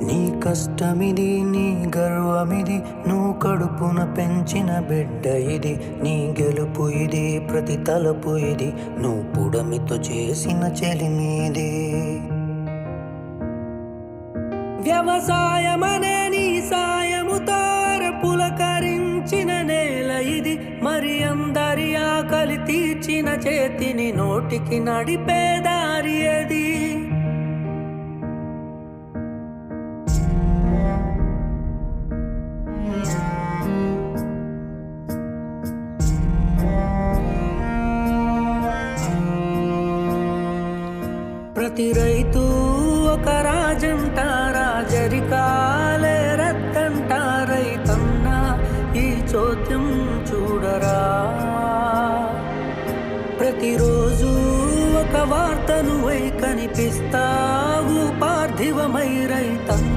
నీ కష్టమిది నీ గర్వమిది నువ్వు కడుపున పెంచిన బిడ్డ ఇది నీ గెలుపు ఇది ప్రతి తలపు ఇది నువ్వు పుడమితో చేసిన చెలిమీది వ్యవసాయమనే నీ సాయముతో పులకరించిన నేల ఇది మరి అందరి ఆకలి తీర్చిన చేతిని నోటికి నడిపే దారి అది ప్రతి రైతు ఒక రాజంట రాజరికాలే రద్దంట రైతన్న ఈ చోద్యం చూడరా ప్రతిరోజు ఒక వార్తను వై కనిపిస్తావు పార్థివమై రైతన్న